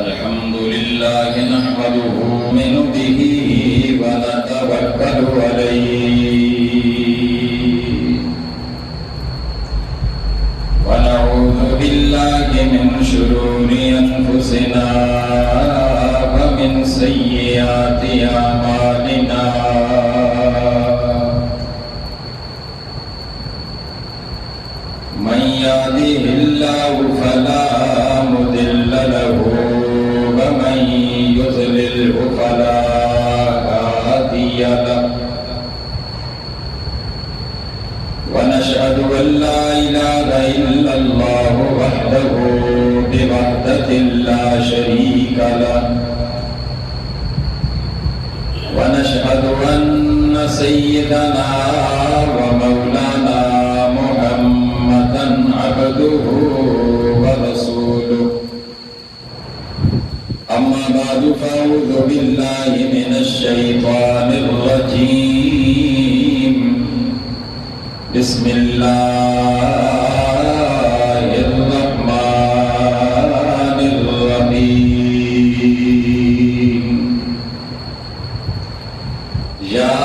الحمد لله نحمده من به ونتوكل عليه ونعوذ بالله من شرور أنفسنا ومن سيئات أعمالنا من يهده الله فلا مضل له ومن يضلله فلا هادي له ونشهد أن لا إله إلا الله وحده بوحدة لا شريك له ونشهد أن سيدنا ومولانا محمدا عبده ورسوله أما بعد فأعوذ بالله من الشيطان الرجيم بسم الله الرحمن الرحيم يا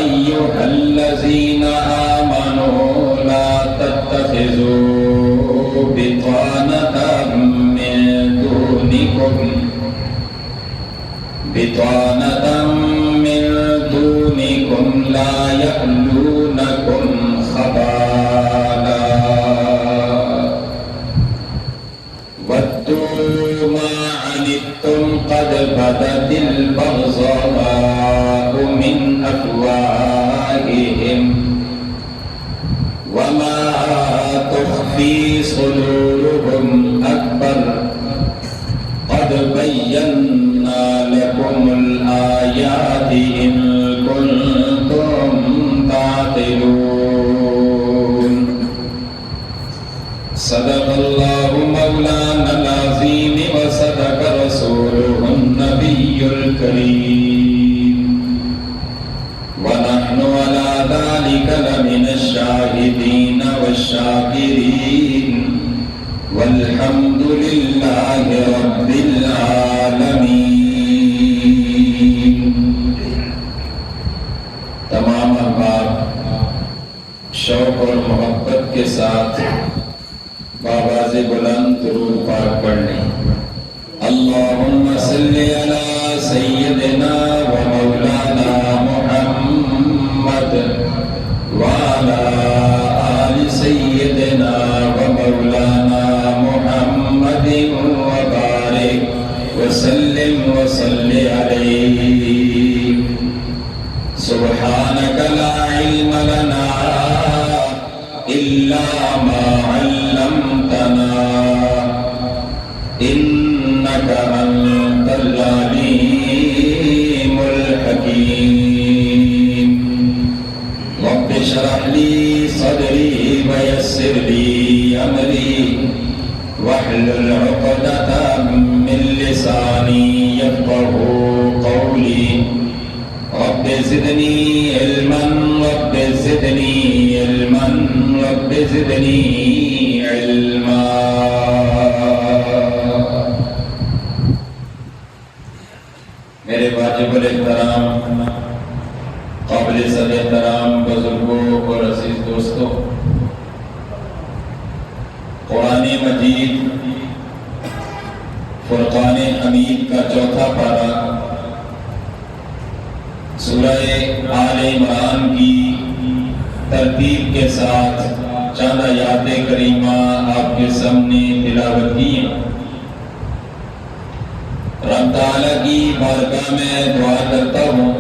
أيها الذين آمنوا لا تتخذوا بطانة من دونكم لا يألونكم خبالا ودوا ما عنتم قد بدت البغضاء من أفواههم وما تخفي صدورهم أكبر قد بينا لكم الآيات إن كنتم تعقلون صدق الله مولانا العظيم وصدق رسوله النبي الكريم ونحن على ذلك لمن الشاهدين والشاكرين والحمد لله رب العالمين. تمام احباب شوق اور محبت کے ساتھ بآواز بلند درود پاک پڑھ لیں. اللہم صلی علی سیدنا و مولانا محمد وعلی آل سیدنا و مولانا محمد وبارک وسلم وصلی علیہ. سبحانک لا علم لنا الا ما علمتنا انک انت العلیم الحکیم. رب اشرح لي صدري ويسر لي أمري واحلل عقدة من لساني يفقهوا قولي. رب زدني علما رب زدني علما رب زدني علما. میرے واجب الاحترام قابل صد احترام بزرگوں اور عزیز دوستوں، قرآن مجید فرقان حمید کا چوتھا پارہ سورہ آل عمران کی ترتیب کے ساتھ چند آیات کریمہ آپ کے سامنے تلاوت کی. رب تعالیٰ کی بارگاہ میں دعا کرتا ہوں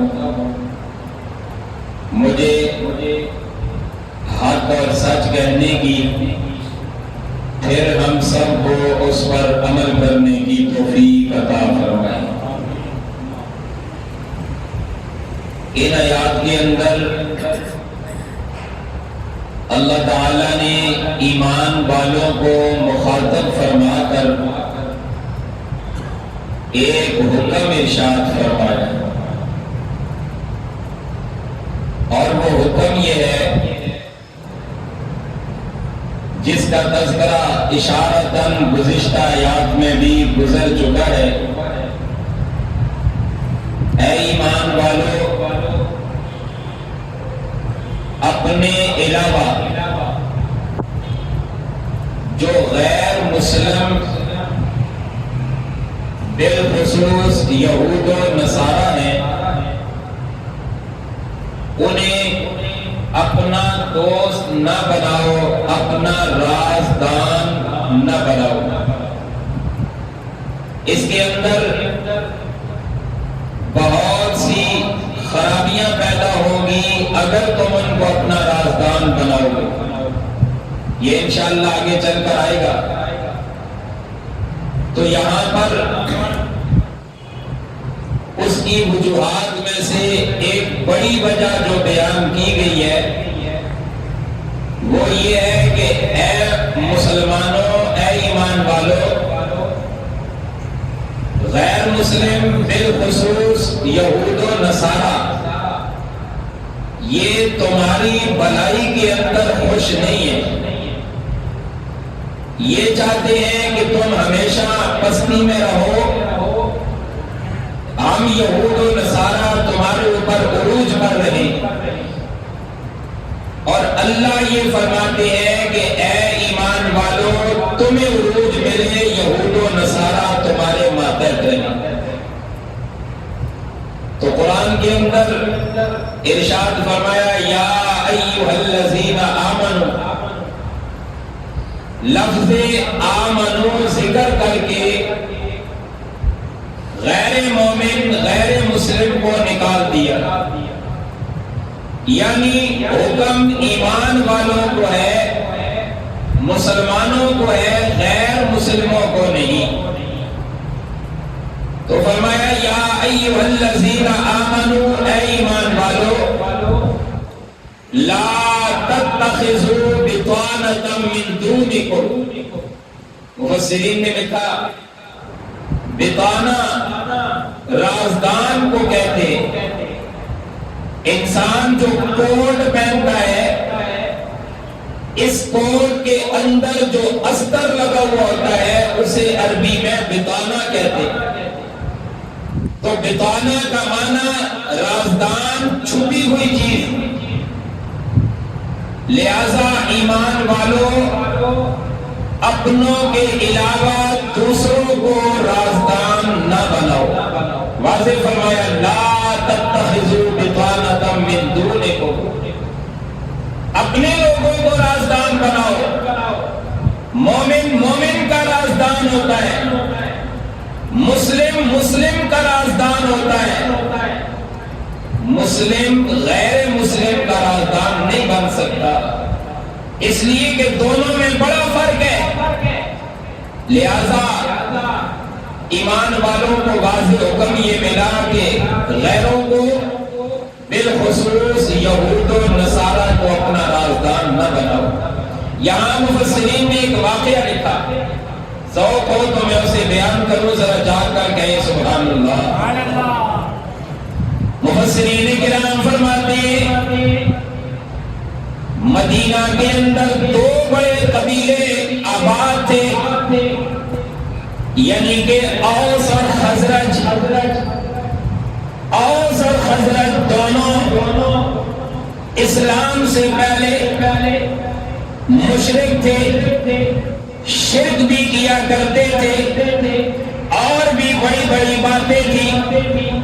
مجھے حق اور سچ کہنے کی، پھر ہم سب کو اس پر عمل کرنے کی توفیق عطا فرمائے. ان آیات کے اندر اللہ تعالیٰ نے ایمان والوں کو مخاطب فرما کر ایک حکم ارشاد فرمایا، اور وہ حکم یہ ہے جس کا تذکرہ اشارتاً گزشتہ آیات میں بھی گزر چکا ہے۔ اے ایمان والو، اپنے علاوہ جو غیر مسلم بالخصوص یہود و نصارہ ہیں، انہیں اپنا دوست نہ بناؤ، اپنا رازدان نہ بناؤ۔ اس کے اندر بہت سی خرابیاں پیدا ہوں گی اگر تم ان کو اپنا رازدان بناؤ گے۔ یہ انشاءاللہ آگے چل کر آئے گا۔ تو یہاں پر اس کی وجوہات میں سے ایک بڑی وجہ جو بیان کی گئی ہے وہ یہ ہے کہ اے مسلمانوں، اے ایمان والو، غیر مسلم بالخصوص یہود و نصارہ یہ تمہاری بھلائی کے اندر خوش نہیں ہے۔ یہ چاہتے ہیں کہ تم ہمیشہ پستی میں رہو، ہم یہود و نصارہ تمہارے اوپر عروج پر رہیں، اور اللہ یہ فرماتے ہیں کہ اے ایمان والو تمہیں عروج ملے، یہود و نصارہ تمہارے ماتحت رہیں۔ تو قرآن کے اندر ارشاد فرمایا یا ایھا الذین آمنوا، لفظ آمنو ذکر کر کے غیر مومن غیر مسلم کو نکال دیا، یعنی حکم ایمان والوں کو ہے، مسلمانوں کو ہے، غیر مسلموں کو نہیں۔ تو فرمایا یا ایھا الذین آمنوا، اے ایمان والو، لا تتخذوا بطانة من دونکم۔ مفسرین نے لکھا بطانہ رازدان کو کہتے ہیں۔ انسان جو کوٹ پہنتا ہے، اس کوٹ کے اندر جو استر لگا ہوا ہوتا ہے اسے عربی میں بطانہ کہتے ہیں۔ تو بطانہ کا معنی رازدان، چھپی ہوئی چیز۔ لہذا ایمان والوں اپنوں کے علاوہ دوسروں کو رازدان نہ بناؤ۔ واضح فرمایا لا تتخذوا بطانة من دونکم، اپنے لوگوں کو رازدان بناؤ۔ مومن مومن کا رازدان ہوتا ہے، مسلم مسلم کا رازدان ہوتا ہے، مسلم غیر مسلم کا رازدان نہیں بن سکتا، اس لیے کہ دونوں میں بڑا فرق ہے۔ لہذا ایمان والوں کو واضح حکم یہ ملا کہ غیروں کو بالخصوص یہود و نصارہ کو اپنا رازدان نہ بناؤ۔ یہاں مفسرین نے ایک واقعہ لکھا، ذوق ہو تو میں اسے بیان کروں، ذرا جا کر کہیں سبحان اللہ۔ مفسرین کرام فرماتے ہیں مدینہ کے اندر دو بڑے قبیلے آباد تھے، یعنی کہ اوس اور خزرج۔ اوس اور خزرج دونوں اسلام سے پہلے مشرک تھے، شرک بھی کیا کرتے تھے، اور بھی بڑی بڑی باتیں تھیں،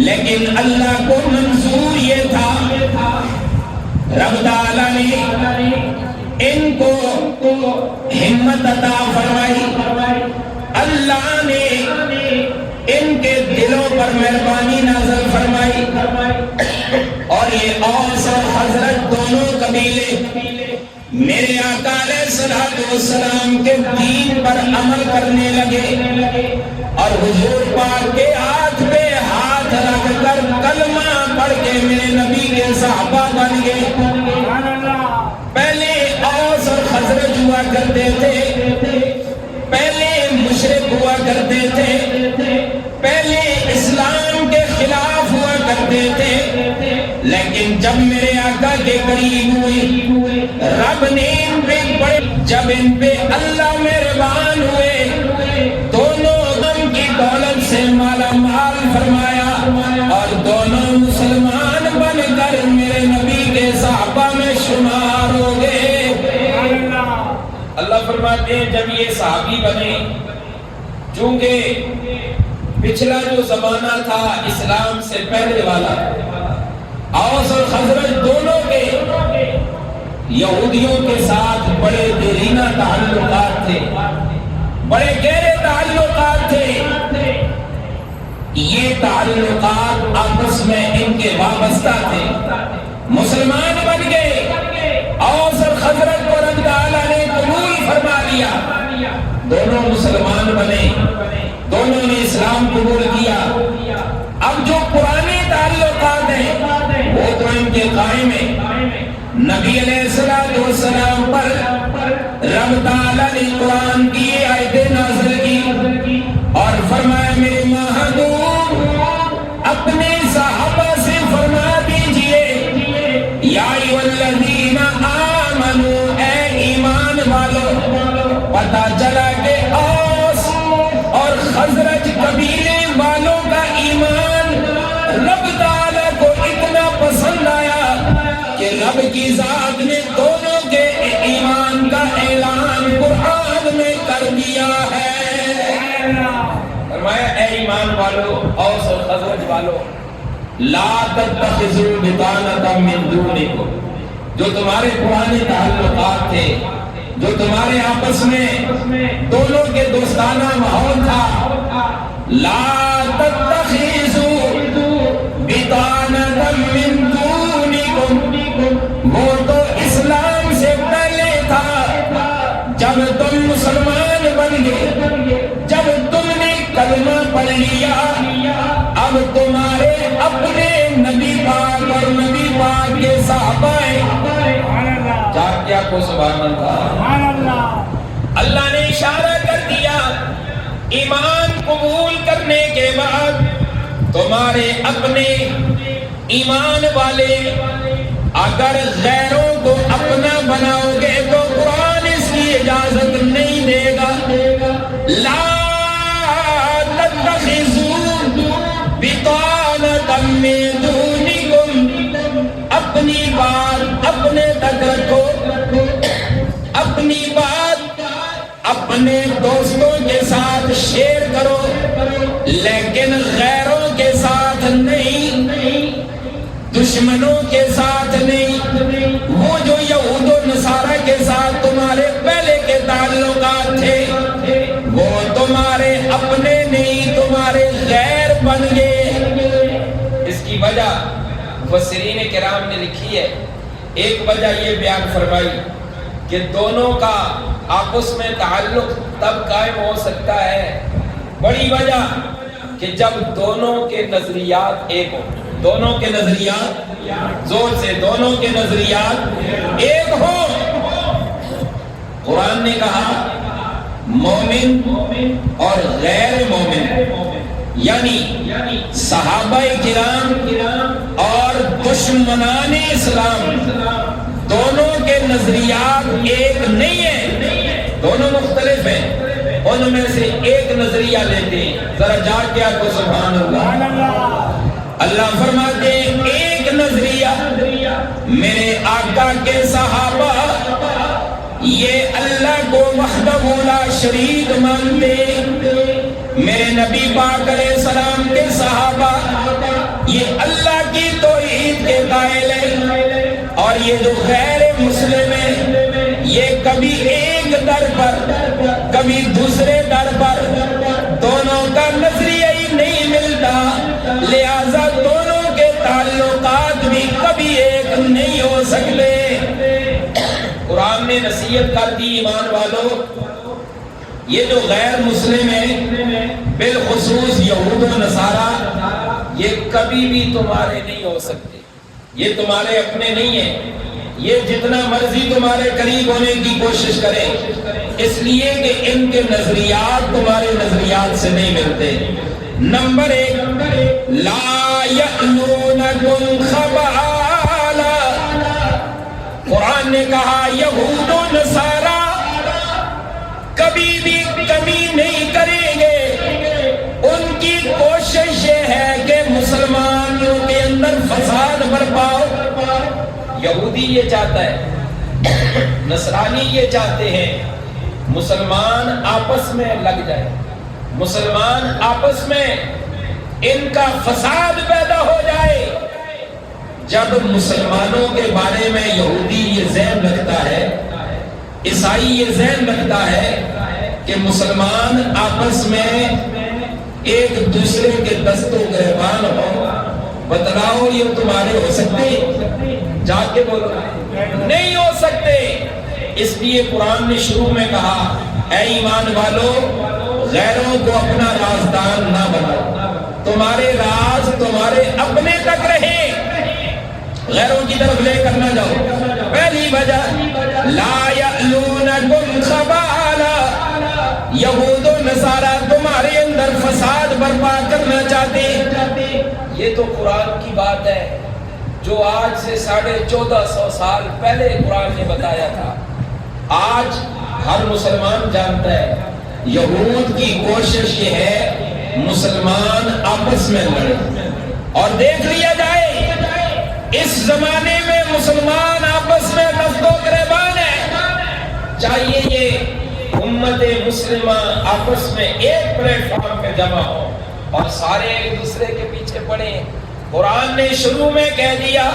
لیکن اللہ کو منظور یہ تھا، رب تعالیٰ نے ان کو ہمت عطا فرمائی، اللہ نے ان کے دلوں پر مہربانی نازل فرمائی، اور یہ اوس اور حضرت دونوں قبیلے میرے آقا علیہ الصلوۃ والسلام کے دین پر عمل کرنے لگے، اور حضور پاک کے ہاتھ پہ ہاتھ رکھ کر کلمہ پڑھ کے میرے نبی کے صحابہ بن گئے۔ پہلے اوس اور خزرج ہوا کرتے تھے، پہلے مشرک ہوا کرتے تھے، پہلے اسلام کے خلاف ہوا کرتے تھے، لیکن جب میرے آقا کے قریب ہوئے رب نے ان پہ جب ان پہ اللہ مہربان ہوئے، دونوں غم کی دولت سے مالا مال فرمایا اور دونوں مسلمان بن کر میرے نبی کے صحابہ میں شمار ہو گئے۔ اللہ فرماتے ہیں جب یہ صحابی بنے، چونکہ پچھلا جو زمانہ تھا اسلام سے پہلے والا، اوس اور خزرج دونوں کے یہودیوں کے ساتھ بڑے دیرینہ تعلقات تھے، بڑے گہرے تعلقات تھے۔ یہ تعلقات آپس میں ان کے وابستہ تھے، مسلمان بن گئے، اوس اور خزرج کو رب تعالیٰ نے قبول فرما لیا، دونوں مسلمان بنے، دونوں نے اسلام قبول کیا۔ اب جو پرانے تعلقات ہیں وہ تو ان کے قائم ہیں۔ نبی علیہ السلام پر رب تعالیٰ نے قرآن کی آیتیں نازل کی اور فرمایا میرے محبوب اپنے صحابہ سے فرما دیجئے یا ایھا الذین آمنوا، اے ایمان والو، پتہ چلا کہ اوس اور خزرج قبیلے والوں کا ایمان رب تعالیٰ کو اتنا پسند آیا کہ رب کی ذات نے دونوں کے ایمان کا اعلان قرآن میں کر دیا ہے۔ فرمایا اے ایمان والو، اوس اور خزرج والو، لا تتخذوا بطانة من دونکم، جو تمہارے پرانے تعلقات تھے، جو تمہارے آپس میں دونوں کے دوستانہ ماحول تھا، لا تتخذوا بطانة من دونکم، وہ تو اسلام سے پہلے تھا، جب تم مسلمان بن گئے، جب تم نے کلمہ پڑھ لیا، اب تمہارے اپنے نبی پاک اور نبی پاک کے صحابہ کیا کو سبحان اللہ، اللہ نے اشارہ کر دیا ایمان قبول کرنے کے بعد تمہارے اپنے ایمان والے اگر غیروں کو اپنا بناؤ گے تو قرآن اس کی اجازت نہیں دے گا۔ لا تتخذوا بطانة من دونکم، اپنی بات اپنے تک رکھو، اپنی بات اپنے دوستوں کے ساتھ شیئر کرو، لیکن غیروں کے ساتھ نہیں، دشمنوں کے ساتھ نہیں۔ وہ جو یہود و نصارہ کے ساتھ تمہارے پہلے کے تعلقات تھے وہ تمہارے اپنے نہیں، تمہارے غیر بن گئے۔ اس کی وجہ مفسرین کرام نے لکھی ہے، ایک وجہ یہ بیان فرمائی کہ دونوں کا آپس میں تعلق تب قائم ہو سکتا ہے، بڑی وجہ کہ جب دونوں کے نظریات ایک ہوں، دونوں کے نظریات، زور سے دونوں کے نظریات ایک ہوں۔ قرآن نے کہا مومن اور غیر مومن، یعنی صحابہ کرام اور دشمنان اسلام دونوں کے نظریات ایک نہیں ہیں، دونوں مختلف ہیں۔ ان میں سے ایک نظریہ لیتے ہیں، ذرا جا کے آپ کو سبحان اللہ، اللہ فرماتے ہیں ایک نظریہ میرے آقا کے صحابہ یہ اللہ کو وحدہ لا شریک مانتے، میرے نبی پاک علیہ السلام کے صحابہ یہ اللہ کی توحید کے قائل ہیں، اور یہ جو غیر مسلم ہیں یہ کبھی ایک در پر کبھی دوسرے در پر، دونوں کا نظریہ ہی نہیں ملتا، لہذا دونوں کے تعلقات بھی کبھی ایک نہیں ہو سکتے۔ قرآن نے نصیحت کر دی ایمان والو، یہ جو غیر مسلم ہیں بالخصوص یہود و نصارہ یہ کبھی بھی تمہارے نہیں ہو سکتے، یہ تمہارے اپنے نہیں ہیں، یہ جتنا مرضی تمہارے قریب ہونے کی کوشش کریں، اس لیے کہ ان کے نظریات تمہارے نظریات سے نہیں ملتے، نمبر 1 لا یألونکم خبالا، قرآن نے کہا یہود و نصارہ کبھی بھی کمی نہیں کریں گے، ان کی کوشش یہ ہے کہ مسلمانوں کے اندر فساد برپا ہو۔ یہودی یہ چاہتا ہے، نصرانی یہ چاہتے ہیں مسلمان آپس میں لگ جائے، مسلمان آپس میں ان کا فساد پیدا ہو جائے۔ جب مسلمانوں کے بارے میں یہودی یہ ذہن رکھتا ہے، عیسائی یہ ذہن رکھتا ہے کہ مسلمان آپس میں ایک دوسرے کے دست و گریبان ہو، بتلاؤ یہ تمہارے ہو سکتے؟ جا کے بولو نہیں ہو سکتے۔ اس لیے قرآن نے شروع میں کہا اے ایمان والو غیروں کو اپنا رازدان نہ بناؤ، تمہارے راز تمہارے اپنے تک رہے، غیروں کی طرف لے کر نہ جاؤ۔ پہلی وجہ لا یألونکم خبالا، یہود و نصارہ تمہارے اندر فساد برپا کرنا چاہتے۔ یہ تو قرآن کی بات ہے جو آج سے 1450 سال پہلے قرآن نے بتایا تھا۔ آج ہر مسلمان جانتا ہے یہود کی کوشش یہ ہے مسلمان آپس میں لڑے، اور دیکھ لیا جائے اس زمانے میں مسلمان آپس میں دست و گریبان ہے۔ چاہیے یہ امت مسلمہ آپس میں ایک پلیٹ فارم پہ جمع ہو اور سارے ایک دوسرے کے پیچھے پڑیں۔ قرآن نے شروع میں کہہ دیا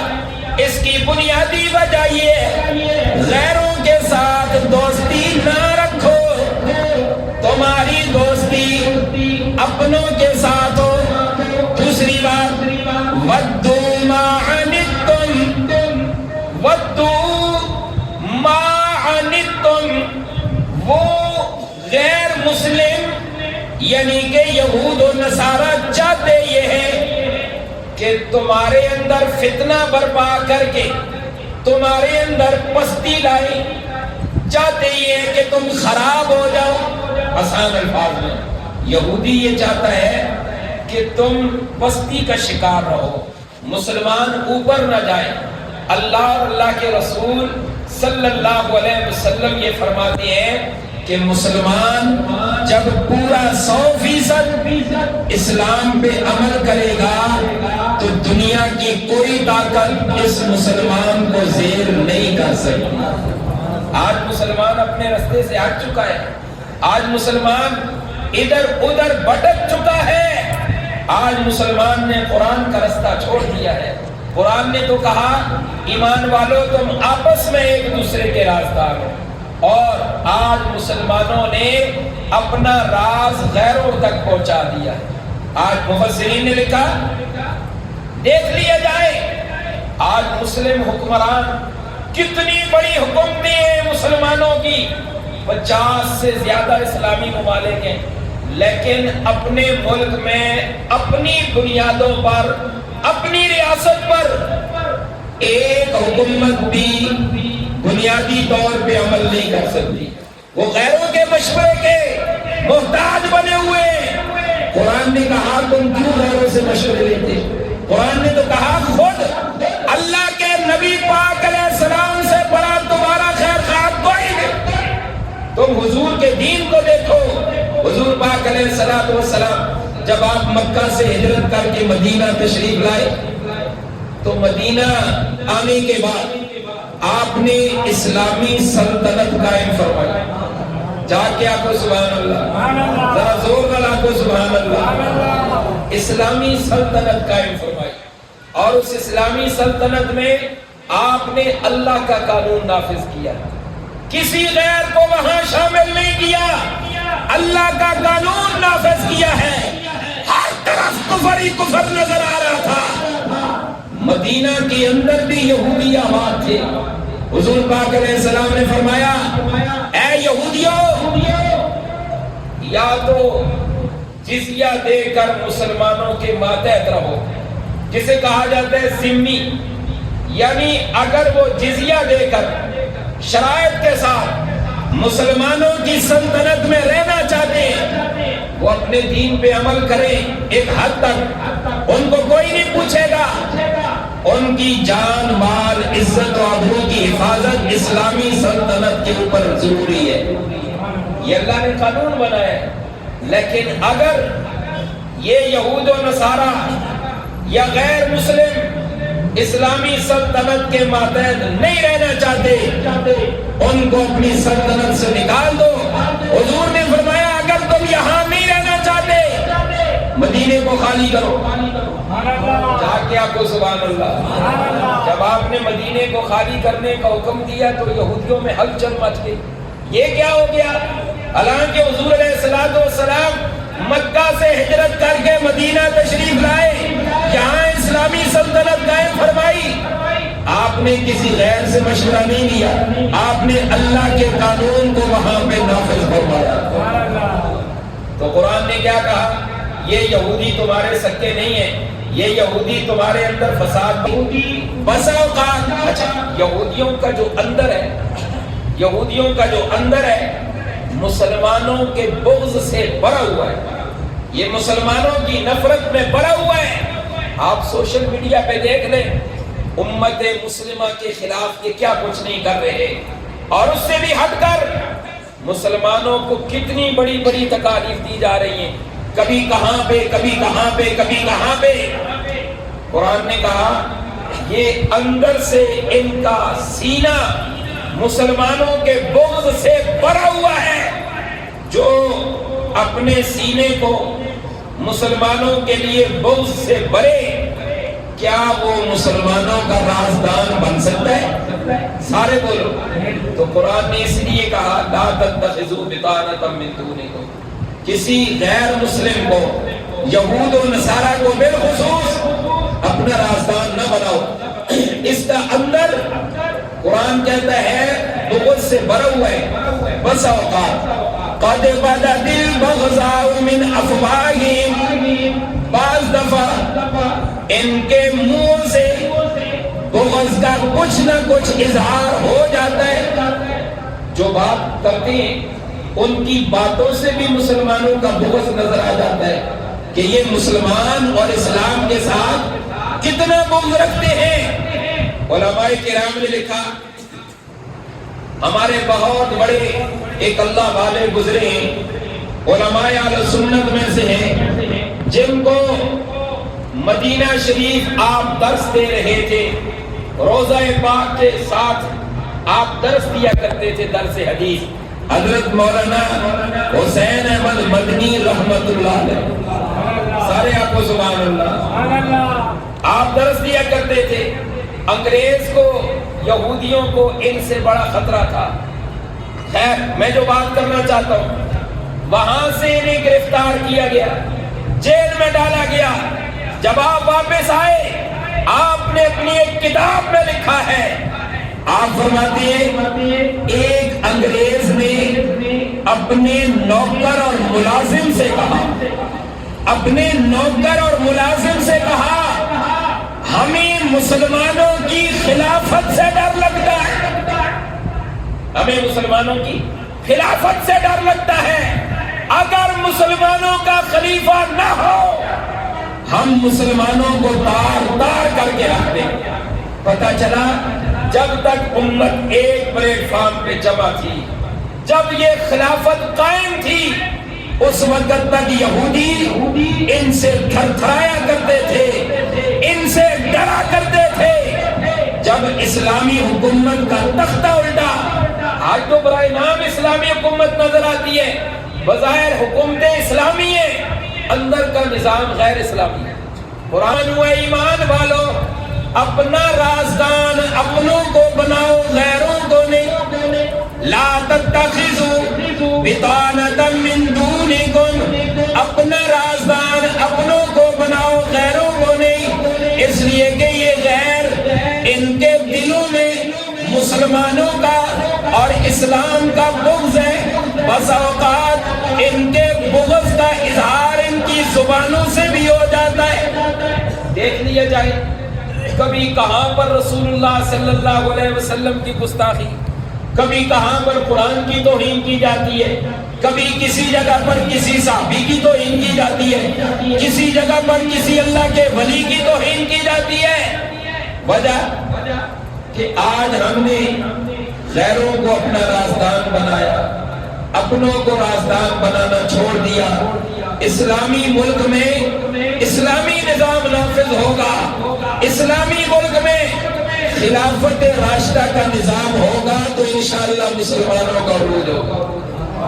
اس کی بنیادی وجہ یہ ہے غیروں کے ساتھ دوستی نہ رکھو، تمہاری دوستی اپنوں کے ساتھ ہو۔ دوسری بات ودو ما عنتم، ودو ما عنتم، وہ غیر مسلم یعنی کہ یہود و نصارہ چاہتے یہ ہے کہ تمہارے اندر فتنہ برپا کر کے تمہارے اندر پستی لائی، چاہتے یہ ہے کہ تم خراب ہو جاؤ۔ آسان الفاظ میں یہودی یہ چاہتا ہے کہ تم پستی کا شکار رہو، مسلمان اوپر نہ جائیں۔ اللہ اور اللہ کے رسول صلی اللہ علیہ وسلم یہ فرماتے ہیں کہ مسلمان جب پورا 100% اسلام پہ عمل کرے گا تو دنیا کی کوئی طاقت اس مسلمان کو زیر نہیں کر سکتی۔ آج مسلمان اپنے رستے سے ہٹ چکا ہے، آج مسلمان ادھر ادھر بھٹک چکا ہے، آج مسلمان نے قرآن کا رستہ چھوڑ دیا ہے۔ قرآن نے تو کہا ایمان والو تم آپس میں ایک دوسرے کے رازدار ہو، اور آج مسلمانوں نے اپنا راز غیروں تک پہنچا دیا ہے۔ آج مفسرین نے لکھا دیکھ لیا جائے آج مسلم حکمران کتنی بڑی حکومتیں ہیں مسلمانوں کی، 50 سے زیادہ اسلامی ممالک ہیں، لیکن اپنے ملک میں اپنی بنیادوں پر اپنی ریاست پر ایک حکومت بھی بنیادی طور پہ عمل نہیں کر سکتی، وہ غیروں کے مشورے کے محتاج بنے ہوئے۔ قرآن نے کہا تم کیوں غیروں سے مشورے لیتے؟ قرآن نے تو کہا خود اللہ کے نبی پاک علیہ السلام سے بڑا تمہارا خیر خواہ کوئی نہیں۔ تم حضور کے دین کو دیکھو، حضور پاک علیہ السلام جب آپ مکہ سے ہجرت کر کے مدینہ تشریف لائے تو مدینہ آنے کے بعد آپ نے اسلامی سلطنت قائم فرمائی۔ جا کے آپ کو سبحان اللہ، ذرا زور کا آپ کو سبحان اللہ، اسلامی سلطنت قائم فرمائی، اور اس اسلامی سلطنت میں آپ نے اللہ کا قانون نافذ کیا، کسی غیر کو وہاں شامل نہیں کیا، اللہ کا قانون نافذ کیا ہے۔ ہر طرف کفر ہی کفر نظر آ رہا تھا، مدینہ کے اندر بھی یہودی آباد تھے۔ حضور پاک علیہ السلام نے فرمایا اے یہودیوں، یا تو جزیہ دے کر مسلمانوں کے ماتحت رہو، جسے کہا جاتا ہے ذمہ، یعنی اگر وہ جزیہ دے کر شرائط کے ساتھ مسلمانوں کی سلطنت میں رہنا چاہتے ہیں وہ اپنے اپنے دین پہ عمل کریں ایک حد تک، ان کو کوئی نہیں پوچھے گا، ان کی جان مال عزت و آبرو کی حفاظت اسلامی سلطنت کے اوپر ضروری ہے، یہ اللہ نے قانون بنایا ہے۔ لیکن اگر یہ یہود و نصارہ یا غیر مسلم اسلامی سلطنت کے ماتحت نہیں رہنا چاہتے، ان کو اپنی سلطنت سے نکال دو۔ حضور نے فرمایا اگر تم یہاں نہیں رہنا چاہتے مدینے کو خالی کرو۔ جا کے آپ کو سبحان اللہ، جب آپ نے مدینے کو خالی کرنے کا حکم دیا تو یہودیوں میں ہلچل مچ گئی، یہ کیا ہو گیا؟ حالانکہ حضور علیہ الصلوۃ والسلام مکہ سے ہجرت کر کے مدینہ تشریف لائے، یہاں اسلامی سلطنت قائم فرمائی، آپ نے کسی غیر سے مشورہ نہیں لیا، آپ نے اللہ کے قانون کو وہاں پہ نافذ فرمایا۔ تو قرآن نے کیا کہا؟ یہ یہودی تمہارے سکے نہیں ہیں، یہ یہودی تمہارے اندر فساد، بسا اوقات اچھا یہودیوں کا جو اندر ہے، یہودیوں کا جو اندر ہے مسلمانوں کے بغض سے بھرا ہوا ہے، یہ مسلمانوں کی نفرت میں بھرا ہوا ہے۔ آپ سوشل میڈیا پہ دیکھ لیں امت مسلمہ کے خلاف یہ کیا کچھ نہیں کر رہے، اور اس سے بھی ہٹ کر مسلمانوں کو کتنی بڑی بڑی تکالیف دی جا رہی ہیں، کبھی کہاں پہ کبھی کہاں پہ کبھی کہاں پہ۔ قرآن نے کہا یہ اندر سے ان کا سینہ مسلمانوں کے بغض سے بھرا ہوا ہے، جو اپنے سینے کو مسلمانوں کے لیے بغض سے بھرے، کیا وہ مسلمانوں کا رازدان بن سکتا ہے؟ سارے بولو۔ تو قرآن نے اس لیے کہا لا تتخذوا بطانۃ من دونکم، کسی غیر مسلم کو، یہود و نصارہ کو بالخصوص اپنا رازدان نہ بناؤ۔ اس کا اندر قرآن کہتا ہے بغض سے بھرا ہوا ہے، بس اوقات قد بدت البغضاء من افواہہم، بعض دفعہ ان کے منہ سے بغض کا کچھ نہ کچھ اظہار ہو جاتا ہے، جو بات کرتے ہیں ان کی باتوں سے بھی مسلمانوں کا بغض نظر آ جاتا ہے کہ یہ مسلمان اور اسلام کے ساتھ کتنا بغض رکھتے ہیں۔ علماء کرام نے لکھا ہمارے بہت بڑے ایک اللہ والے گزرے ہیں، علماء اہل سنت میں سے ہیں، جن کو مدینہ شریف آپ درس دے رہے تھے، روضہ پاک کے ساتھ آپ درس دیا کرتے تھے، درس حدیث۔ حضرت مولانا حسین احمد مدنی رحمت اللہ علیہ، سارے آپ کو سبحان اللہ، آپ درس دیا کرتے تھے۔ انگریز کو، یہودیوں کو ان سے بڑا خطرہ تھا۔ خیر میں جو بات کرنا چاہتا ہوں، وہاں سے انہیں گرفتار کیا گیا، جیل میں ڈالا گیا۔ جب آپ واپس آئے، آپ نے اپنی ایک کتاب میں لکھا ہے، آپ فرماتے ہیں ایک انگریز نے اپنے نوکر اور ملازم سے کہا، اپنے نوکر اور ملازم سے کہا ہمیں مسلمانوں کی خلافت سے ڈر لگتا ہے، ہمیں مسلمانوں کی خلافت سے ڈر لگتا ہے، اگر مسلمانوں کا خلیفہ نہ ہو ہم مسلمانوں کو تار تار کر کے رکھ دیں۔ پتہ چلا جب تک امت ایک پلیٹ فارم پہ جمع تھی، جب یہ خلافت قائم تھی، اس وقت تک یہودی ان سے تھر تھرایا کرتے تھے، ان سے ڈرا کرتے تھے۔ جب اسلامی حکومت کا تختہ الٹا، آج تو برائے نام اسلامی حکومت نظر آتی ہے، بظاہر حکومت اسلامی ہے، اندر کا نظام غیر اسلامی ہے۔ قرآن و ایمان والو، اپنا رازدان اپنوں کو بناؤ، غیروں کو نہیں۔ لا تتخذوا بطانۃ من دونکم، اپنا رازدان اپنوں کو بناؤ، غیروں کو نہیں، اس لیے کہ یہ غیر ان کے دلوں میں مسلمانوں کا اور اسلام کا بغض ہے۔ بس اوقات ان کے بغض کا اظہار ان کی زبانوں سے بھی ہو جاتا ہے۔ دیکھ لیا جائے کبھی کہاں پر رسول اللہ صلی اللہ علیہ وسلم کی گستاخی، کبھی کہاں پر قرآن کی توہین کی جاتی ہے، کبھی کسی جگہ پر کسی صحابی کی توہین کی جاتی ہے، کسی جگہ پر کسی اللہ کے ولی کی توہین کی جاتی ہے۔ وجہ کہ آج ہم نے غیروں کو اپنا رازدان بنایا، اپنوں کو رازدان بنانا چھوڑ دیا۔ اسلامی ملک میں اسلامی نظام نافذ ہوگا، اسلامی ملک میں خلافت راشدہ کا نظام ہوگا تو انشاءاللہ مسلمانوں کا عروج ہوگا۔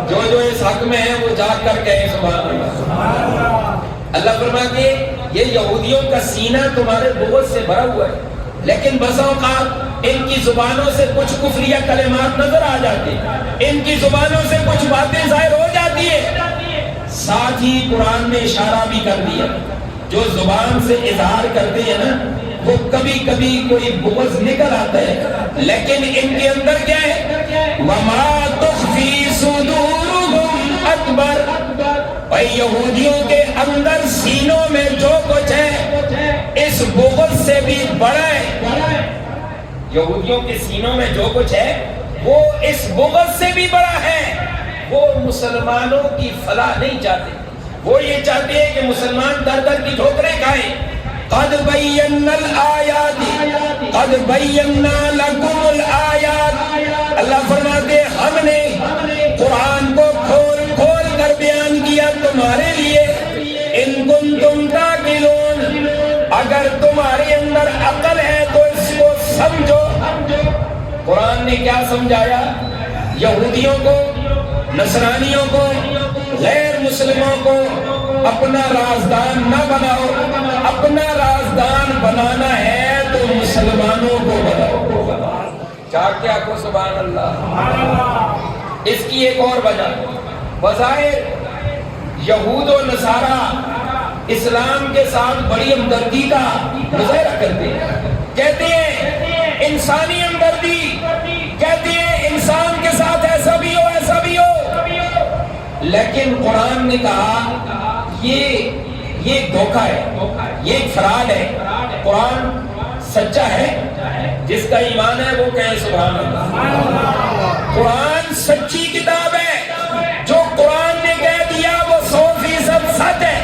جو اس حق میں ہے وہ جا کر کہے سبحان اللہ۔ اللہ فرماتے ہیں یہ یہودیوں کا سینہ تمہارے بغض سے بھرا ہوا ہے، لیکن بسا اوقات ان کی زبانوں سے کچھ کفریہ کلمات نظر آ جاتے ہیں، ان کی زبانوں سے کچھ باتیں ظاہر ہو جاتی ہے۔ ساتھ ہی قرآن نے اشارہ بھی کر دیا، جو زبان سے اظہار کرتے ہیں نا وہ کبھی کبھی کوئی بغض نکل آتا ہے، لیکن ان کے اندر کیا ہے؟ وَمَا تُخْفِي صُدُورُهُمْ أَكْبَرُ، اور یہودیوں کے اندر سینوں میں جو کچھ ہے اس بغض سے بھی بڑا ہے۔ یہودیوں کے سینوں میں جو کچھ ہے وہ اس بغض سے بھی بڑا ہے۔ وہ مسلمانوں کی فلاح نہیں چاہتے، وہ یہ چاہتے ہیں کہ مسلمان در در کی ٹھوکریں کھائیں۔ قد بینا الآیات قد بینا لکم الآیات، اللہ فرماتے ہیں ہم نے قرآن کو کھول کھول کر بیان کیا تمہارے لیے۔ ان کنتم تعقلون، اگر تمہارے اندر عقل ہے تو اس کو سمجھو۔ قرآن نے کیا سمجھایا؟ یہودیوں کو، نصرانیوں کو، غیر مسلموں کو اپنا رازدان نہ بناؤ، اپنا رازدان بنانا ہے تو مسلمانوں کو بناؤ۔ چاہتے آکو سبحان اللہ۔ اس کی ایک اور وجہ، بظاہر یہود و نصارہ اسلام کے ساتھ بڑی ہمدردی کا مظاہرہ کرتے ہیں، کہتے ہیں انسانی ہمدردی، کہتے ہیں انسان کے ساتھ ایسا بھی ہو ایسا بھی ہو، لیکن قرآن نے کہا یہ دھوکہ ہے، یہ ایک فراڈ ہے۔ قرآن سچا ہے، جس کا ایمان ہے وہ کہے سبحان اللہ۔ قرآن سچی کتاب ہے، جو قرآن نے کہہ دیا وہ 100% سچ ہے۔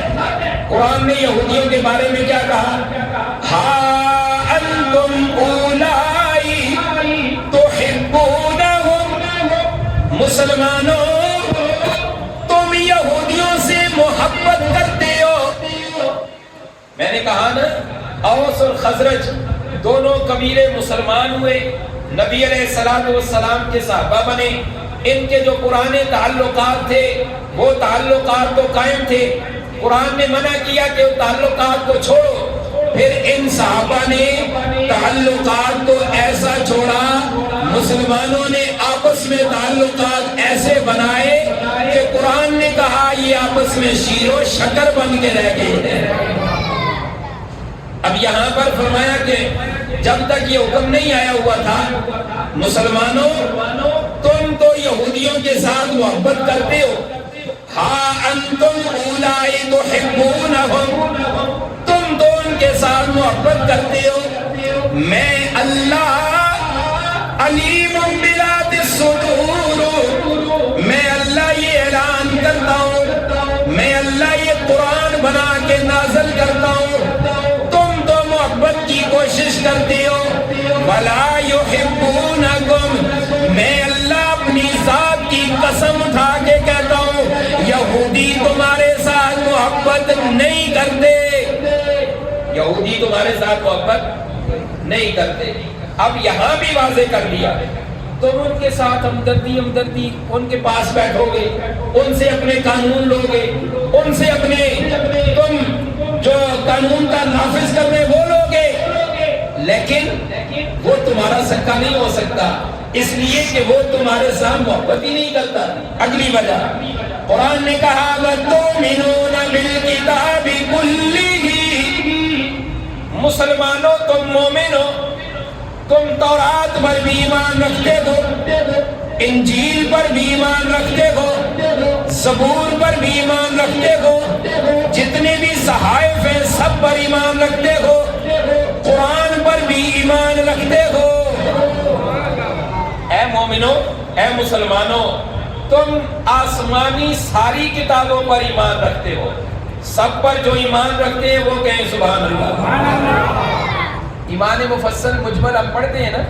قرآن نے یہودیوں کے بارے میں کیا کہا؟ ہا انتم اولائی تحبونہم، مسلمانوں تم یہودیوں سے محبت کرتے ہو۔ میں نے کہا نا اوس اور خزرج دونوں قبیلے مسلمان ہوئے، نبی علیہ السلام کے صحابہ بنے، ان کے جو پرانے تعلقات تھے وہ تعلقات تو قائم تھے۔ قرآن نے منع کیا کہ وہ تعلقات کو چھوڑو، پھر ان صحابہ نے تعلقات کو ایسا چھوڑا، مسلمانوں نے آپس میں تعلقات ایسے بنائے کہ قرآن نے کہا یہ آپس میں شیر و شکر بن کے رہ گئے ہیں۔ اب یہاں پر فرمایا کہ جب تک یہ حکم نہیں آیا ہوا تھا مسلمانوں تم تو یہودیوں کے ساتھ محبت کرتے ہو، ہاں انتم اولائی تحبونہم، تم تو ان کے ساتھ محبت کرتے ہو، میں اللہ علیم بذات الصدور، میں اللہ یہ اعلان کرتا ہوں، میں اللہ یہ قرآن بنا کے نازل کرتا ہوں، تم تو محبت کی کوشش کرتے ہو، ولا یحبونکم، میں اللہ اپنی ذات کی قسم اٹھا کے کہتا ہوں یہودی تمہارے ساتھ محبت نہیں کرتے، یہودی تمہارے ساتھ محبت نہیں کرتے۔ اب یہاں بھی واضح کر دیا تم ان کے ساتھ ہمدردی ان کے پاس بیٹھو گے، ان سے اپنے قانون لو گے، ان سے اپنے تم جو قانون کا نافذ کرنے وہ لو گے، لیکن وہ تمہارا سکا نہیں ہو سکتا، اس لیے کہ وہ تمہارے ساتھ محبت ہی نہیں کرتا۔ اگلی وجہ قرآن نے کہا وَتُؤْمِنُونَ بِالْكِتَابِ كُلِّهِ، مسلمانوں تم مومن ہو، تم تورات پر بھی ایمان رکھتے ہو، انجیل پر بھی ایمان رکھتے ہو، زبور پر بھی ایمان رکھتے ہو، جتنے بھی صحائف ہیں سب پر ایمان رکھتے ہو، قرآن پر بھی ایمان رکھتے ہو۔ اے مومنوں، اے مسلمانوں، تم آسمانی ساری کتابوں پر ایمان رکھتے ہو، سب پر جو ایمان رکھتے ہیں وہ کہیں سبحان اللہ۔ ایمان مفصل مجمل ہم پڑھتے ہیں نا،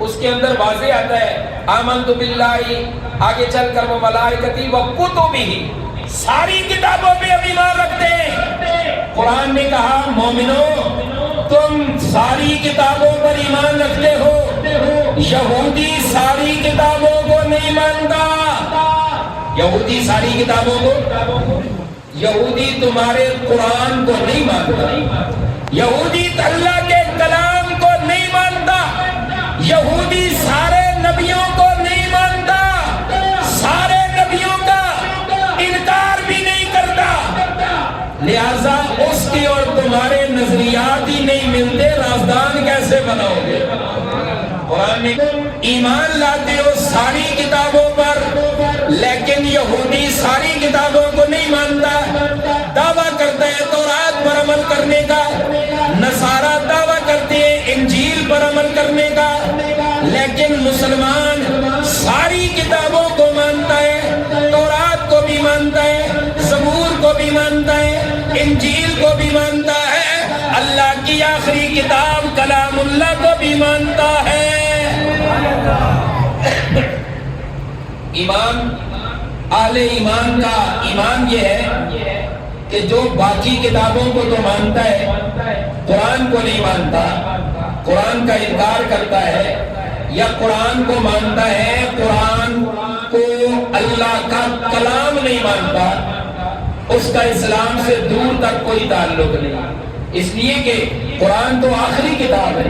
اس کے اندر واضح آتا ہے آمنت باللہ، آگے چل کر وہ ملائکتی و کتبہ، ساری کتابوں پہ ہم ایمان رکھتے ہیں۔ قرآن نے کہا مومنو تم ساری کتابوں پر ایمان رکھتے ہو، یہودی ساری کتابوں کو نہیں مانتا۔ یہودی ساری کتابوں کو، یہودی تمہارے قرآن کو نہیں مانتا، یہودی اللہ کے کلام کو نہیں مانتا، یہودی سارے نبیوں کو نہیں مانتا، سارے نبیوں کا انکار بھی نہیں کرتا، لہذا اس کی اور تمہارے نظریات ہی نہیں ملتے، رازدان کیسے بناؤ گے؟ قرآن میں ایمان لاتے ہو ساری کتابوں پر، لیکن یہودی ساری کتابوں کو نہیں مانتا، دعویٰ کرتا ہے تورات پر عمل کرنے کا، نصارہ دعویٰ کرتے ہیں انجیل پر عمل کرنے کا، لیکن مسلمان ساری کتابوں کو مانتا ہے، تورات کو بھی مانتا ہے، زبور کو بھی مانتا ہے، انجیل کو بھی مانتا ہے، اللہ کی آخری کتاب کلام اللہ کو بھی مانتا ہے۔ ایمان، اہل ایمان کا ایمان یہ ہے کہ جو باقی کتابوں کو تو مانتا ہے، قرآن کو نہیں مانتا، قرآن کا انکار کرتا ہے، یا قرآن کو مانتا ہے، قرآن کو اللہ کا کلام نہیں مانتا، اس کا اسلام سے دور تک کوئی تعلق نہیں، اس لیے کہ قرآن تو آخری کتاب ہے،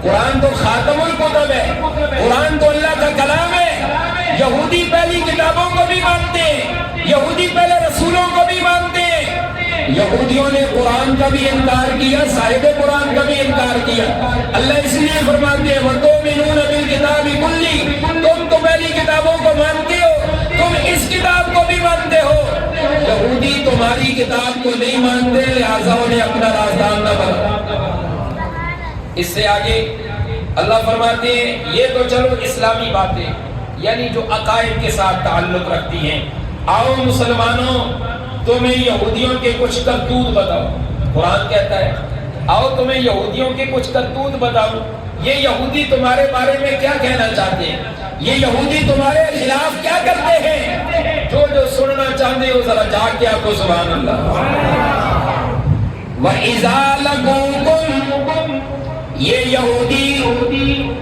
قرآن تو خاتم الکتب ہے، قرآن تو اللہ کا کلام ہے۔ یہودی پہلی کتابوں کو بھی مانتے ہیں، یہودی پہلے رسولوں کو بھی مانتے ہیں، یہودیوں نے قرآن کا بھی انکار کیا، صاحب قرآن کا بھی انکار کیا۔ اللہ اس لیے فرماتے ہیں وَتُؤْمِنُونَ بِالْكِتَابِ كُلِّهِ، تم تو پہلی کتابوں کو مانتے ہو، تم اس کتاب کو بھی مانتے ہو، یہودی تمہاری کتاب کو نہیں مانتے، لہٰذا انہیں اپنا رازدان نہ بنا۔ اس سے آگے اللہ فرماتے ہیں یہ تو چلو اسلامی باتیں، یعنی جو عقائد کے ساتھ تعلق رکھتی ہیں۔ آؤ مسلمانوں تمہیں یہودیوں کے کچھ کرتوت بتاؤ، قرآن کہتا ہے آؤ تمہیں یہودیوں کے کچھ کرتوت بتاؤ، یہ یہودی تمہارے بارے میں کیا کہنا چاہتے ہیں، یہ یہودی تمہارے خلاف کیا کرتے ہیں، جو سننا چاہتے ہو ذرا جاگ کے آپ کو سبحان اللہ۔ وَإِذَا لَقُوكُمْ، یہ یہودی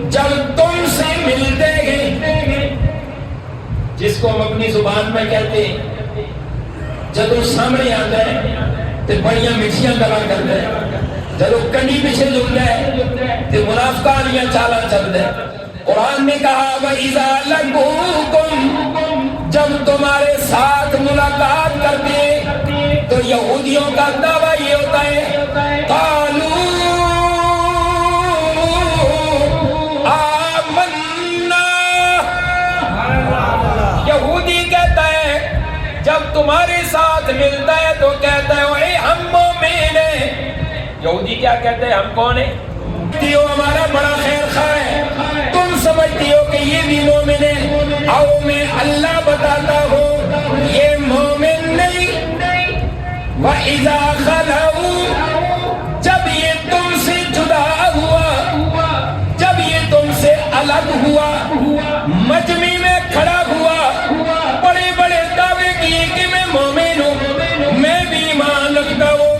جب تم سے ملتے ہیں، جس کو ہم اپنی زبان میں کہتے ہیں جب وہ سامنے آتا ہے تو بڑیاں مٹھیاں گلا کرتا ہے، جب وہ کنڈی پیچھے جھکتا ہے تو منافقانیاں چالا چلتا ہے۔ قرآن نے کہا وَإِذَا لَقُوكُمْ، جب تمہارے ساتھ ملاقات کرتے تو یہودیوں کا دعویٰ یہ ہوتا ہے قَالُوا آمَنَّا، یہودی کہتا ہے جب تمہارے ساتھ ملتا ہے تو کہتا ہے اے ہم مومن ہیں۔ یہودی کیا کہتے ہیں، ہم کون ہیں، ہمارا بڑا خیر خواہ ہے، تم سمجھتی ہو کہ یہ بھی مومن ہے، آؤ میں اللہ بتاتا ہوں یہ مومن نہیں۔ وَإِذَا خَلَوْا، جب یہ تم سے جدا ہوا، جب یہ تم سے الگ ہوا، مجمع میں کھڑا ہوا، بڑے بڑے دعوے کیے کہ میں مومن ہوں، میں بھی ایمان رکھتا ہوں۔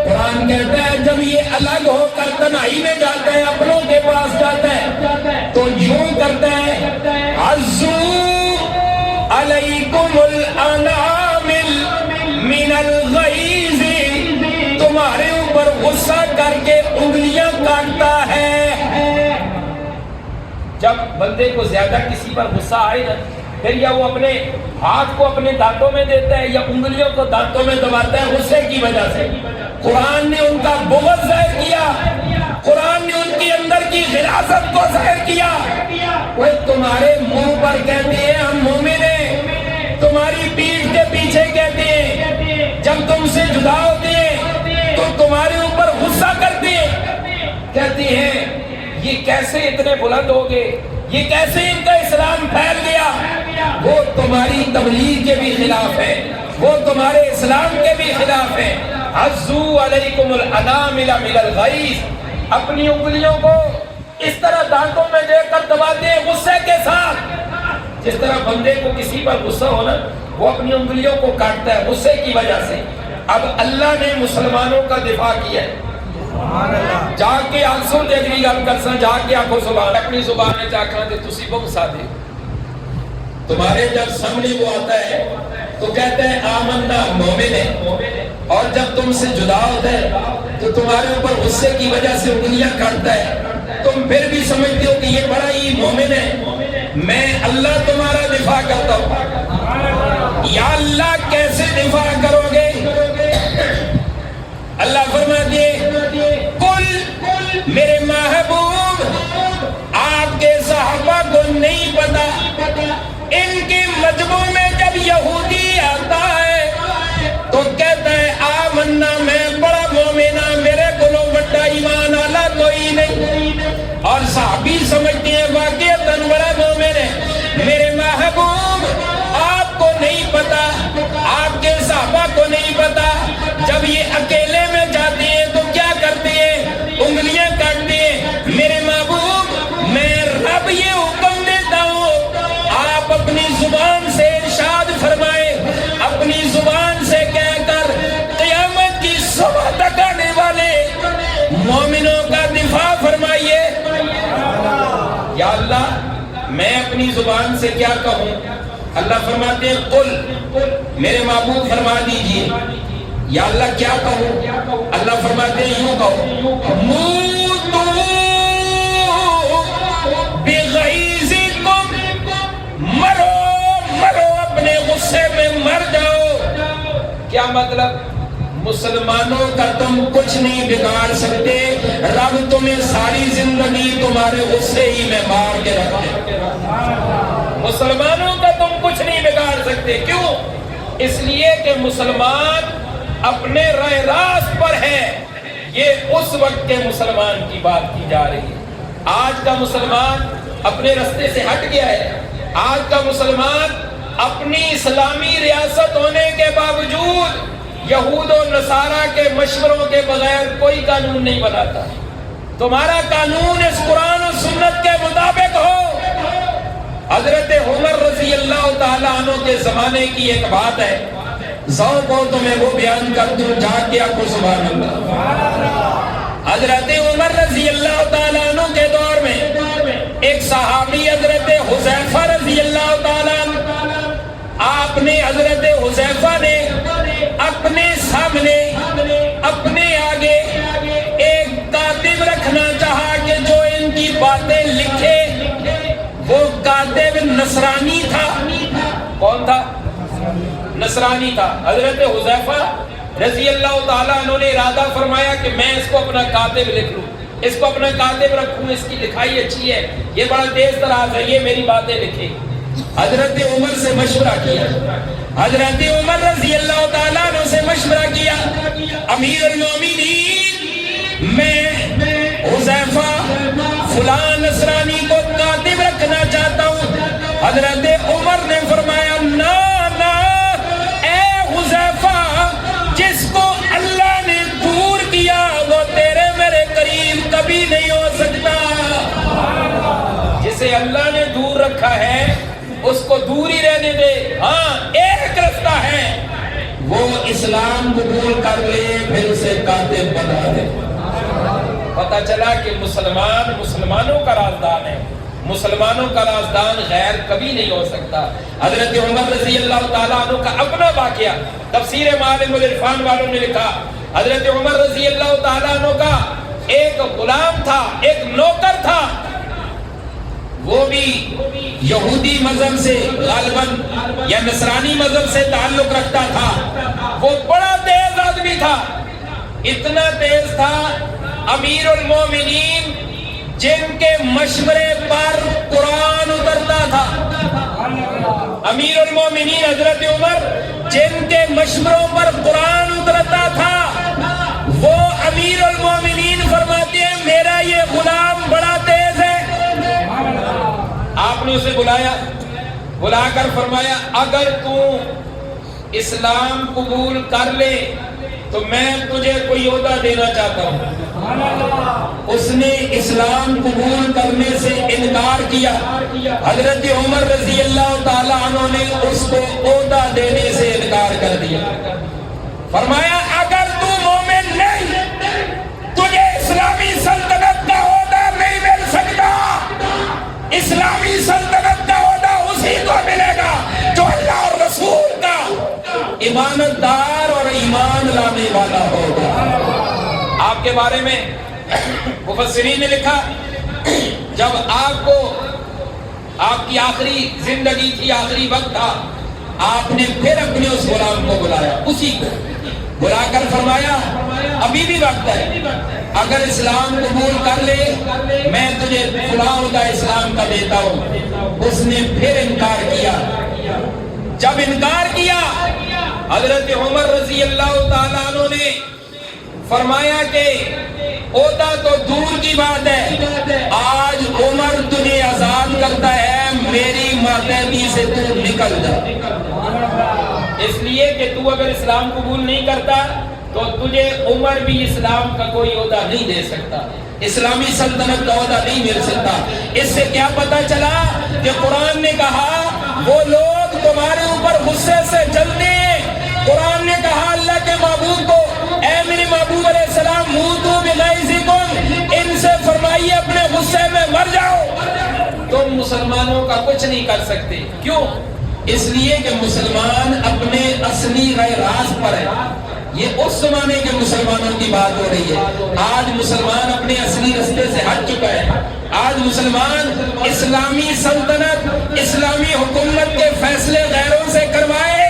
قرآن کہتا ہے جب یہ الگ ہو کر تنہائی میں جاتا ہے، اپنوں کے پاس جاتا ہے تو یوں کرتا ہے عَزُّوا عَلَيْكُمُ الْأَنَامِلَ مِنَ الْغَيْظِ، تمہارے اوپر غصہ کر کے انگلیاں کاٹتا ہے۔ جب بندے کو زیادہ کسی پر غصہ آئے نا، پھر یا وہ اپنے ہاتھ کو اپنے دانتوں میں دیتا ہے یا انگلیوں کو دانتوں میں دباتا ہے غصے کی وجہ سے۔ قرآن نے ان کا بغض ظاہر کیا، قرآن نے ان کے اندر کی غلاظت کو ظاہر کیا۔ وہ تمہارے منہ پر کہتے ہیں ہم مومن ہیں، تمہاری پیٹھ کے پیچھے کہتے ہیں، جب تم سے جدا ہوتے ہیں تو تمہارے اوپر غصہ کرتے ہیں، کہتے ہیں یہ کیسے اتنے بلند ہو گئے، یہ کیسے ان کا اسلام پھیل گیا، وہ تمہاری تبلیغ کے بھی خلاف ہے، وہ تمہارے اسلام کے بھی خلاف ہے۔ عزو علیکم الانامل من الغیظ، اپنی انگلیوں کو اس طرح دانتوں میں دے کر دباتے ہیں غصے کے ساتھ، جس طرح بندے کو کسی پر غصہ ہونا وہ اپنی انگلیوں کو کاٹتا ہے غصے کی وجہ سے۔ اب اللہ نے مسلمانوں کا دفاع کیا ہے، جا کے آنسو دے گی گل کرساں، جا کے آنکھوں زبان اپنی زبان میں چاکھاں دے تسی بہت سادے، تمہارے جب سامنے وہ آتا ہے تو کہتا ہے آمنا مومن ہے، اور جب تم سے جدا ہوتا ہے تو تمہارے اوپر غصے کی وجہ سے انگلیاں کاٹتا ہے، تم پھر بھی سمجھتے ہو کہ یہ بڑا ہی مومن ہے، میں اللہ تمہارا دفاع کرتا ہوں۔ یا اللہ کیسے دفاع کرو گے؟ اللہ فرماتے ہیں کل میرے محبوب آپ کے صحابہ کو نہیں پتا، ان کے مجموع میں جب یہودی آتا ہے تو کہتا ہے آمنا میں بڑا مومنہ، میرے کلو بڑا ایمان والا کوئی نہیں، اور صحابی سمجھتے ہیں واقعتاً بڑا مومن ہے۔ میرے محبوب آپ کو نہیں پتا، آپ کے صحابہ کو نہیں پتا، جب یہ اکیلے میں جاتے ہیں تو کیا کرتے ہیں؟ انگلیاں کاٹتے ہیں۔ میرے محبوب میں رب یہ حکم دیتا ہوں آپ اپنی زبان سے ارشاد فرمائے، اپنی زبان سے کہہ کر قیامت کی صبح تک آنے والے مومنوں کا دفاع فرمائیے۔ یا اللہ میں اپنی زبان سے کیا کہوں؟ اللہ فرماتے ہیں قل، میرے محبوب فرما دیجئے۔ یا اللہ کیا کہوں؟ اللہ فرماتے ہیں یوں کہو موتو بغیظکم، مرو مرو اپنے غصے میں مر جاؤ۔ کیا مطلب؟ مسلمانوں کا تم کچھ نہیں بگاڑ سکتے، رب تمہیں ساری زندگی تمہارے غصے ہی میں مار کے رکھے۔ مسلمانوں کا تم کچھ نہیں بگاڑ سکتے، کیوں؟ اس لیے کہ مسلمان اپنے راہ راست پر ہے۔ یہ اس وقت کے مسلمان کی بات کی جا رہی ہے۔ آج کا مسلمان اپنے رستے سے ہٹ گیا ہے، آج کا مسلمان اپنی اسلامی ریاست ہونے کے باوجود یہود و نصارہ کے مشوروں کے بغیر کوئی قانون نہیں بناتا۔ تمہارا قانون اس قرآن و سنت کے مطابق ہو۔ حضرت عمر رضی اللہ تعالیٰ عنہ کے زمانے کی ایک بات ہے، ذوق ہو تو میں وہ بیان کر دوں، جا کے آپ کو سبحان اللہ۔ حضرت عمر رضی اللہ تعالیٰ عنہ کے دور میں ایک صحابی حضرت حذیفہ رضی اللہ تعالیٰ عنہ، آپ نے حضرت حذیفہ نے اپنے سامنے اپنے آگے ایک کاتب رکھنا چاہا کہ جو ان کی باتیں لکھے۔ وہ کاتب نصرانی تھا۔ کون تھا؟ نصرانی تھا۔ حضرت حذیفہ رضی اللہ تعالیٰ عنہ نے ارادہ فرمایا کہ میں اس کو اپنا کاتب لکھ لوں، اس کو اپنا کاتب رکھوں، اس کی لکھائی اچھی ہے، یہ بڑا تیز تراز ہے، یہ میری باتیں لکھے۔ حضرت عمر سے مشورہ کیا، حضرت عمر رضی اللہ تعالیٰ عنہ سے مشورہ کیا، امیر المومنین میں حذیفہ فلاں نصرانی کو کاتب رکھنا چاہتا ہوں۔ حضرت عمر نے فرمایا نا نا اے حذیفہ، جس کو اللہ نے دور کیا وہ تیرے میرے قریب کبھی نہیں ہو سکتا۔ جسے اللہ نے دور رکھا ہے اس کو دور ہی رہنے دے۔ ہاں ایک رستہ ہے، وہ اسلام قبول کر لے پھر اسے کاتب بنا دے۔ پتہ چلا کہ مسلمان مسلمانوں کا رازدان ہے، مسلمانوں کا رازدان غیر کبھی نہیں ہو سکتا۔ حضرت عمر رضی اللہ تعالیٰ عنہ کا اپنا واقعہ تفسیر معالم العرفان والوں نے لکھا، حضرت عمر رضی اللہ تعالیٰ عنہ کا ایک غلام تھا، ایک نوکر تھا، وہ بھی یہودی مذہب سے غالباً یا نصرانی مذہب سے تعلق رکھتا تھا۔ وہ بڑا تیز آدمی تھا، اتنا تیز تھا امیر المومنین جن کے مشورے پر قرآن اترتا تھا۔ امیر المومنین حضرت عمر جن کے مشوروں پر قرآن اترتا تھا، وہ امیر المومنین فرماتے ہیں میرا یہ غلام بڑا تیز ہے۔ آپ نے اسے بلایا، بلا کر فرمایا اگر تو اسلام قبول کر لے تو میں تجھے کوئی عہدہ دینا چاہتا ہوں۔ اس نے اسلام قبول کرنے سے انکار کیا۔ حضرت عمر رضی اللہ تعالیٰ عنہ نے اس کو عہدہ دینے سے انکار کر دیا۔ فرمایا اگر تو مومن نہیں تجھے اسلامی سلطنت کا عہدہ نہیں مل سکتا، اسلامی سلطنت کا عہدہ اسی کو ملے گا جو اللہ اور رسول کا ایمانت دار اور ایمان لانے والا ہوگا۔ آپ کے بارے میں مفسرین نے لکھا جب آپ کو آپ کی آخری زندگی تھی، آخری وقت تھا، آپ نے پھر اپنے اس غلام کو بلایا، اسی کو بلا کر فرمایا ابھی بھی وقت ہے، اگر اسلام قبول کر لے میں تجھے فلاں عہدہ اسلام کا دیتا ہوں۔ اس نے پھر انکار کیا۔ جب انکار کیا حضرت عمر رضی اللہ تعالیٰ عنہ نے فرمایا کہ عہدہ تو دور کی بات ہے، آج عمر تجھے آزاد کرتا ہے، میری ماتحتی سے تو نکل جا، اس لیے کہ تو اگر اسلام قبول نہیں کرتا تو تجھے عمر بھی اسلام کا کوئی عہدہ نہیں دے سکتا، اسلامی سلطنت کا عہدہ نہیں مل سکتا۔ اس سے کیا پتا چلا کہ قرآن نے کہا وہ لوگ تمہارے اوپر غصے سے جلتے ہیں، قرآن نے کہا اللہ کے محبوب کو اے میرے محبوب علیہ السلام موتوا بغیظکم، ان سے فرمائیے اپنے غصے میں مر جاؤ۔ تم مسلمانوں کا کچھ نہیں کر سکتے، کیوں؟ اس لیے کہ مسلمان اپنے اصلی راز پر ہے۔ یہ اس زمانے کے مسلمانوں کی بات ہو رہی ہے، آج مسلمان اپنے اصلی رستے سے ہٹ چکا ہے۔ آج مسلمان اسلامی سلطنت، اسلامی حکومت کے فیصلے غیروں سے کروائے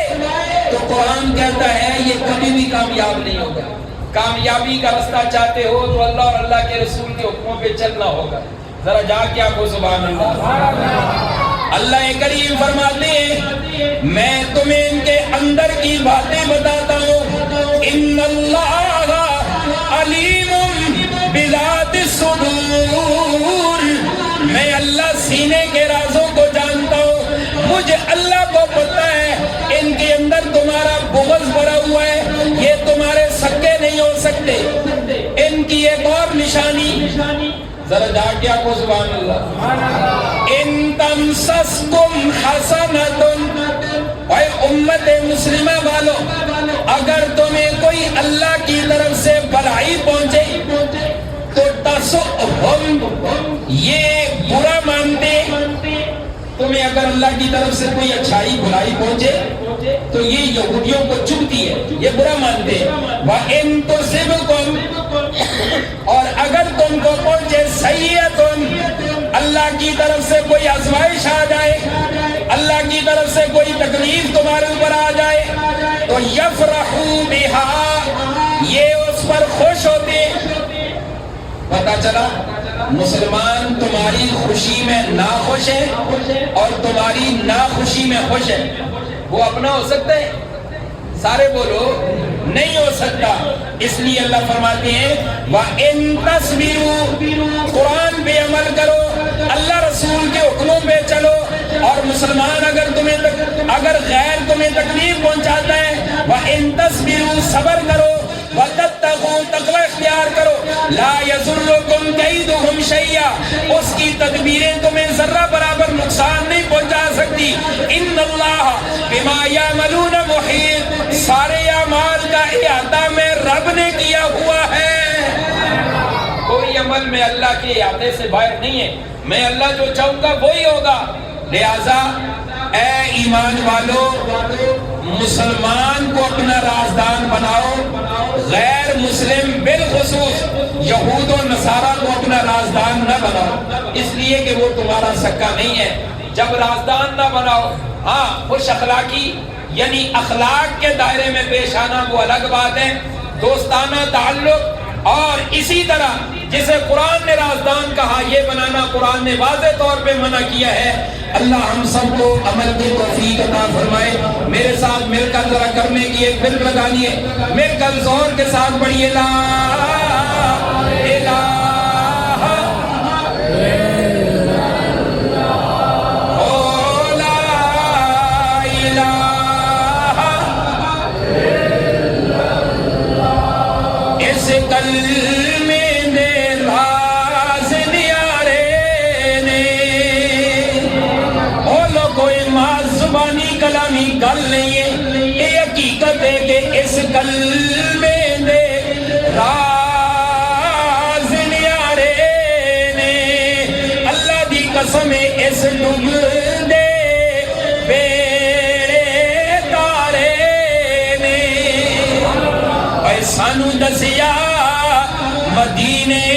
تو قرآن کہتا ہے یہ کبھی بھی کامیاب نہیں ہوگا۔ کامیابی کا رستہ چاہتے ہو تو اللہ اور اللہ کے رسول کے حکموں پہ چلنا ہوگا۔ ذرا جا کے آپ کو سبحان اللہ۔ اللہ کریم فرماتے ہیں میں تمہیں ان کے اندر کی باتیں بتاتا ہوں، ان اللہ علیم بذات الصدور، میں اللہ سینے کے رازوں کو جانتا ہوں، مجھے اللہ کو پتہ ہے ان کے اندر تمہارا بغض بھرا ہوا ہے، یہ تمہارے سکے نہیں ہو سکتے۔ ان کی ایک اور نشانی، ذرا جا کے آپ کو سبحان اللہ، ان تمسسکم حسنۃ، اے امت مسلمہ والو اگر تمہیں کوئی اللہ کی طرف سے بھلائی پہنچے تو تسؤہم، یہ برا مانتے، تمہیں اگر اللہ کی طرف سے کوئی اچھائی بھلائی پہنچے تو یہ یہودیوں کو چبھتی ہے، یہ برا مانتے ہیں۔ وَإِن تُصِبْكُمْ، اور اگر تم کو پہنچے سیئۃ، اللہ کی طرف سے کوئی آزمائش آ جائے، اللہ کی طرف سے کوئی تکلیف تمہارے اوپر آ جائے تو یفرحوا بہا، یہ اس پر خوش ہوتے۔ پتا چلا مسلمان تمہاری خوشی میں ناخوش ہے اور تمہاری ناخوشی میں خوش ہے، وہ اپنا ہو سکتا ہے؟ سارے بولو نہیں ہو سکتا۔ اس لیے اللہ فرماتے ہیں وَإِن تَصْبِرُوا، قرآن پہ عمل کرو، اللہ رسول کے حکموں پہ چلو، اور مسلمان اگر غیر تمہیں تکلیف پہنچاتا ہے وَإِن تَصْبِرُوا، صبر کرو، وَتَتَّقُوا، تقوی اختیار کرو، لا يَضُرُّكُمْ كَيْدُهُمْ شَيْئًا، اس کی تدبیریں تمہیں ذرہ برابر نقصان نہیں پہنچا سکتی۔ ان اللہ بما یعملون محیط، سارے اعمال کا احاطہ میں رب نے کیا ہوا ہے، کوئی عمل میں اللہ کے احاطے سے باہر نہیں ہے، میں اللہ جو چاہوں گا وہی ہوگا۔ لہذا اے ایمان والو مسلمان کو اپنا رازدان بناؤ، غیر مسلم بالخصوص یہود و نصارہ کو اپنا رازدان نہ بناؤ، اس لیے کہ وہ تمہارا سکہ نہیں ہے۔ جب رازدان نہ بناؤ، ہاں خوش اخلاقی یعنی اخلاق کے دائرے میں پیش آنا وہ الگ بات ہے، دوستانہ تعلق، اور اسی طرح جسے قرآن نے رازدان کہا یہ بنانا قرآن نے واضح طور پہ منع کیا ہے۔ اللہ ہم سب کو عمل کی توفیق عطا فرمائے۔ میرے ساتھ مل کر ذرا کرنے کی ایک بل لگانی ہے، مل کر زور کے ساتھ پڑھیے لا الہ کلمے دے راز نیارے نے بولو کوئی ماں زبانی کلامی گل نہیں ہے یہ حقیقت ہے کہ اس کلمے دے راز نیارے نے اللہ دی قسم اس ڈوب دے سانو دسیا مدینے